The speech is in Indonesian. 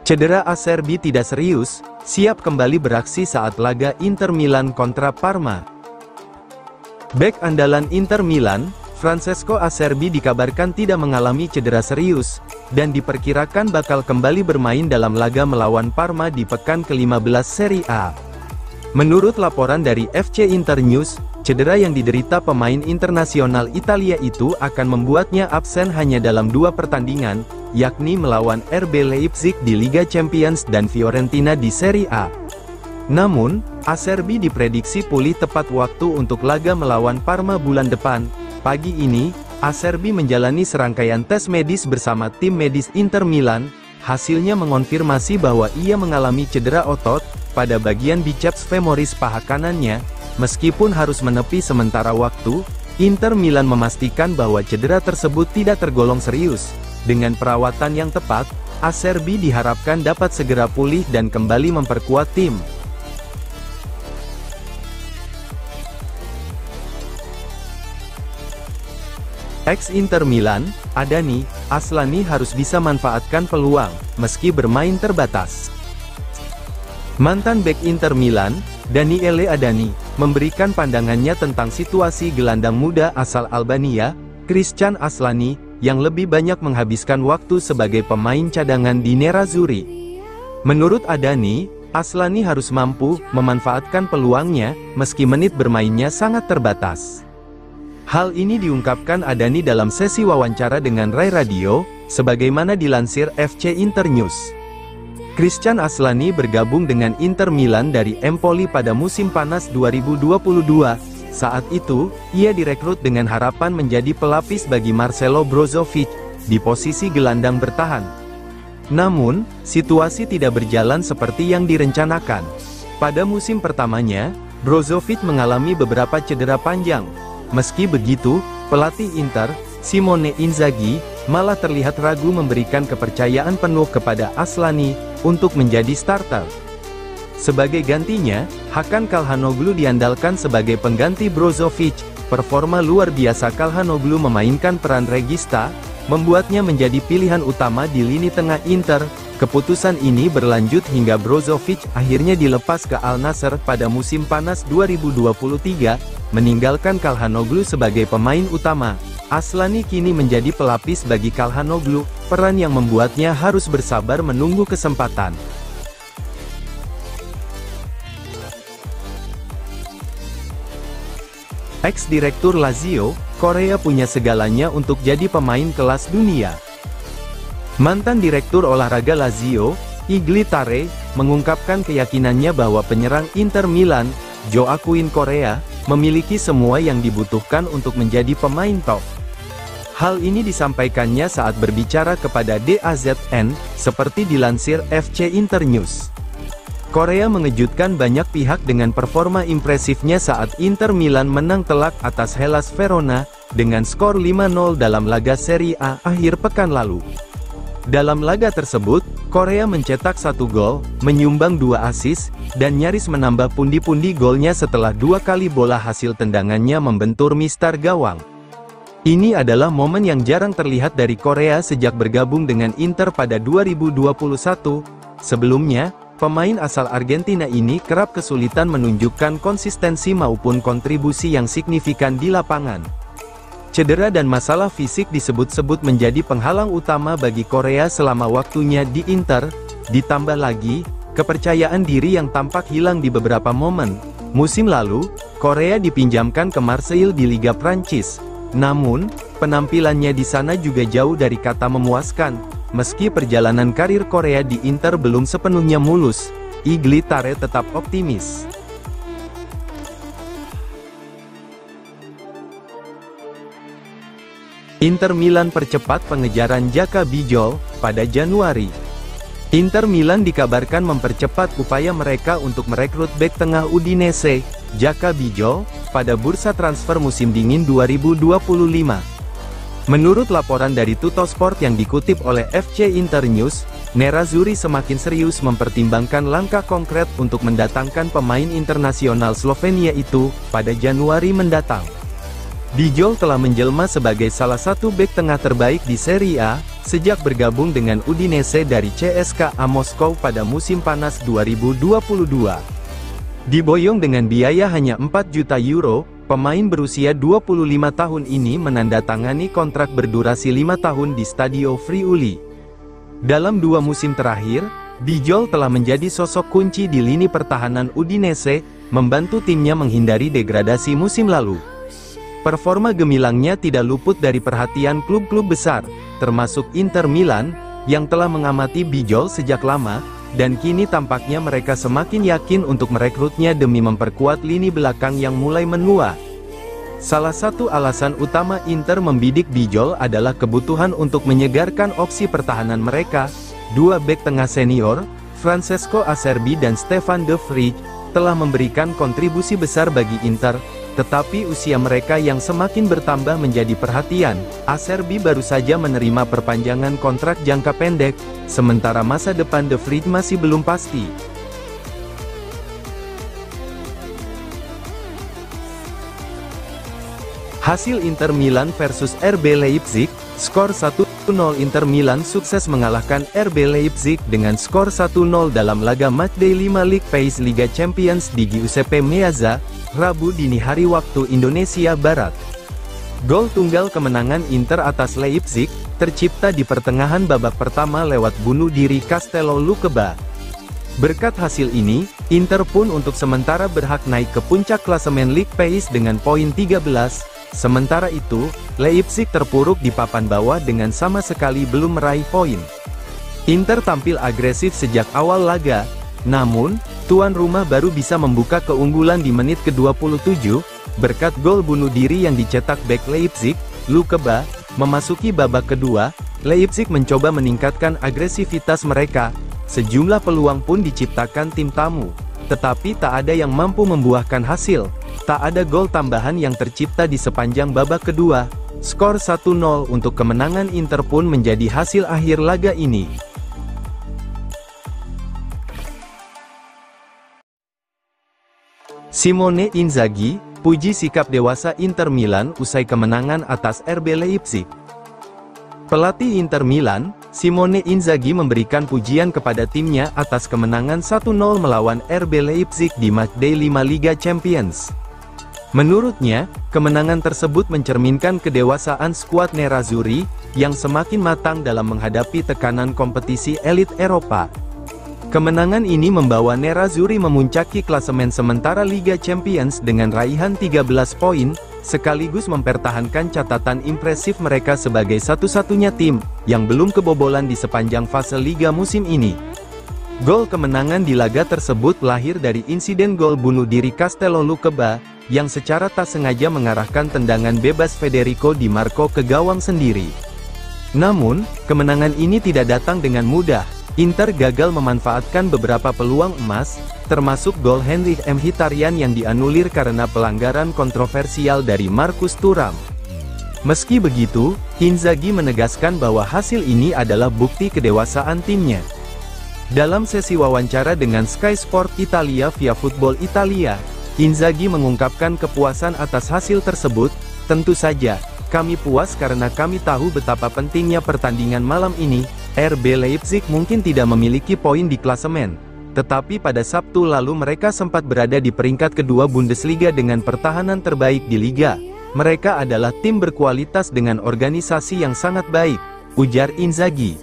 Cedera Acerbi tidak serius, siap kembali beraksi saat laga Inter Milan kontra Parma. Bek andalan Inter Milan, Francesco Acerbi dikabarkan tidak mengalami cedera serius, dan diperkirakan bakal kembali bermain dalam laga melawan Parma di pekan ke-15 Serie A. Menurut laporan dari FC Internews, cedera yang diderita pemain internasional Italia itu akan membuatnya absen hanya dalam 2 pertandingan, yakni melawan RB Leipzig di Liga Champions dan Fiorentina di Serie A. Namun, Acerbi diprediksi pulih tepat waktu untuk laga melawan Parma bulan depan. Pagi ini, Acerbi menjalani serangkaian tes medis bersama tim medis Inter Milan. Hasilnya mengonfirmasi bahwa ia mengalami cedera otot pada bagian biceps femoris paha kanannya. Meskipun harus menepi sementara waktu, Inter Milan memastikan bahwa cedera tersebut tidak tergolong serius. Dengan perawatan yang tepat, Acerbi diharapkan dapat segera pulih dan kembali memperkuat tim. Ex-Inter Milan, Adani Aslani harus bisa manfaatkan peluang, meski bermain terbatas. Mantan bek Inter Milan, Daniele Adani, memberikan pandangannya tentang situasi gelandang muda asal Albania, Christian Aslani, yang lebih banyak menghabiskan waktu sebagai pemain cadangan di Nerazzurri. Menurut Adani, Aslani harus mampu memanfaatkan peluangnya, meski menit bermainnya sangat terbatas. Hal ini diungkapkan Adani dalam sesi wawancara dengan Rai Radio, sebagaimana dilansir FC Internews. Christian Aslani bergabung dengan Inter Milan dari Empoli pada musim panas 2022. Saat itu, ia direkrut dengan harapan menjadi pelapis bagi Marcelo Brozovic, di posisi gelandang bertahan. Namun, situasi tidak berjalan seperti yang direncanakan. Pada musim pertamanya, Brozovic mengalami beberapa cedera panjang. Meski begitu, pelatih Inter, Simone Inzaghi, malah terlihat ragu memberikan kepercayaan penuh kepada Aslani, untuk menjadi starter. Sebagai gantinya, Hakan Calhanoglu diandalkan sebagai pengganti Brozovic. Performa luar biasa Calhanoglu memainkan peran regista, membuatnya menjadi pilihan utama di lini tengah Inter. Keputusan ini berlanjut hingga Brozovic akhirnya dilepas ke Al Nassr pada musim panas 2023, meninggalkan Calhanoglu sebagai pemain utama. Aslani kini menjadi pelapis bagi Calhanoglu, peran yang membuatnya harus bersabar menunggu kesempatan. Ex-direktur Lazio, Korea punya segalanya untuk jadi pemain kelas dunia. Mantan direktur olahraga Lazio, Igli Tare, mengungkapkan keyakinannya bahwa penyerang Inter Milan, Joaquin Correa, memiliki semua yang dibutuhkan untuk menjadi pemain top. Hal ini disampaikannya saat berbicara kepada DAZN, seperti dilansir FC Internews. Korea mengejutkan banyak pihak dengan performa impresifnya saat Inter Milan menang telak atas Hellas Verona, dengan skor 5-0 dalam laga Serie A akhir pekan lalu. Dalam laga tersebut, Korea mencetak 1 gol, menyumbang 2 assist, dan nyaris menambah pundi-pundi golnya setelah 2 kali bola hasil tendangannya membentur mistar gawang. Ini adalah momen yang jarang terlihat dari Korea sejak bergabung dengan Inter pada 2021. Sebelumnya, pemain asal Argentina ini kerap kesulitan menunjukkan konsistensi maupun kontribusi yang signifikan di lapangan. Cedera dan masalah fisik disebut-sebut menjadi penghalang utama bagi Korea selama waktunya di Inter. Ditambah lagi, kepercayaan diri yang tampak hilang di beberapa momen. Musim lalu, Korea dipinjamkan ke Marseille di Liga Prancis. Namun, penampilannya di sana juga jauh dari kata memuaskan. Meski perjalanan karir Korea di Inter belum sepenuhnya mulus, Igli Tare tetap optimis. Inter Milan percepat pengejaran Jaka Bijol pada Januari. Inter Milan dikabarkan mempercepat upaya mereka untuk merekrut bek tengah Udinese, Jaka Bijol, pada bursa transfer musim dingin 2025. Menurut laporan dari Tuttosport yang dikutip oleh FC Internews, Nerazzurri semakin serius mempertimbangkan langkah konkret untuk mendatangkan pemain internasional Slovenia itu, pada Januari mendatang. Bijol telah menjelma sebagai salah satu bek tengah terbaik di Serie A, sejak bergabung dengan Udinese dari CSKA Moskow pada musim panas 2022. Diboyong dengan biaya hanya 4 juta euro, pemain berusia 25 tahun ini menandatangani kontrak berdurasi 5 tahun di Stadio Friuli. Dalam 2 musim terakhir, Bijol telah menjadi sosok kunci di lini pertahanan Udinese, membantu timnya menghindari degradasi musim lalu. Performa gemilangnya tidak luput dari perhatian klub-klub besar, termasuk Inter Milan, yang telah mengamati Bijol sejak lama, dan kini tampaknya mereka semakin yakin untuk merekrutnya demi memperkuat lini belakang yang mulai menua. Salah satu alasan utama Inter membidik Bijol adalah kebutuhan untuk menyegarkan opsi pertahanan mereka. 2 bek tengah senior, Francesco Acerbi dan Stefan de Vrij, telah memberikan kontribusi besar bagi Inter, tetapi usia mereka yang semakin bertambah menjadi perhatian. Acerbi baru saja menerima perpanjangan kontrak jangka pendek, sementara masa depan de Vrij masih belum pasti. Hasil Inter Milan versus RB Leipzig, skor 1-0. Inter Milan sukses mengalahkan RB Leipzig dengan skor 1-0 dalam laga matchday 5 League Pace Liga Champions di Giuseppe Meazza, Rabu dini hari waktu Indonesia Barat. Gol tunggal kemenangan Inter atas Leipzig tercipta di pertengahan babak pertama lewat bunuh diri Castello Lukeba. Berkat hasil ini, Inter pun untuk sementara berhak naik ke puncak klasemen League Pace dengan poin 13. Sementara itu, Leipzig terpuruk di papan bawah dengan sama sekali belum meraih poin. Inter tampil agresif sejak awal laga, namun, tuan rumah baru bisa membuka keunggulan di menit ke-27, berkat gol bunuh diri yang dicetak bek Leipzig, Lukeba. Memasuki babak kedua, Leipzig mencoba meningkatkan agresivitas mereka, sejumlah peluang pun diciptakan tim tamu, tetapi tak ada yang mampu membuahkan hasil. Tak ada gol tambahan yang tercipta di sepanjang babak kedua. Skor 1-0 untuk kemenangan Inter pun menjadi hasil akhir laga ini. Simone Inzaghi, puji sikap dewasa Inter Milan usai kemenangan atas RB Leipzig. Pelatih Inter Milan, Simone Inzaghi memberikan pujian kepada timnya atas kemenangan 1-0 melawan RB Leipzig di matchday 5 Liga Champions. Menurutnya, kemenangan tersebut mencerminkan kedewasaan skuad Nerazzurri, yang semakin matang dalam menghadapi tekanan kompetisi elit Eropa. Kemenangan ini membawa Nerazzurri memuncaki klasemen sementara Liga Champions dengan raihan 13 poin, sekaligus mempertahankan catatan impresif mereka sebagai satu-satunya tim yang belum kebobolan di sepanjang fase Liga musim ini. Gol kemenangan di laga tersebut lahir dari insiden gol bunuh diri Castello Lukeba, yang secara tak sengaja mengarahkan tendangan bebas Federico Di Marco ke gawang sendiri. Namun, kemenangan ini tidak datang dengan mudah. Inter gagal memanfaatkan beberapa peluang emas, termasuk gol Henrich Mkhitaryan yang dianulir karena pelanggaran kontroversial dari Marcus Thuram. Meski begitu, Inzaghi menegaskan bahwa hasil ini adalah bukti kedewasaan timnya. Dalam sesi wawancara dengan Sky Sport Italia via Football Italia, Inzaghi mengungkapkan kepuasan atas hasil tersebut. Tentu saja, kami puas karena kami tahu betapa pentingnya pertandingan malam ini. RB Leipzig mungkin tidak memiliki poin di klasemen, tetapi pada Sabtu lalu mereka sempat berada di peringkat kedua Bundesliga dengan pertahanan terbaik di liga. Mereka adalah tim berkualitas dengan organisasi yang sangat baik, ujar Inzaghi.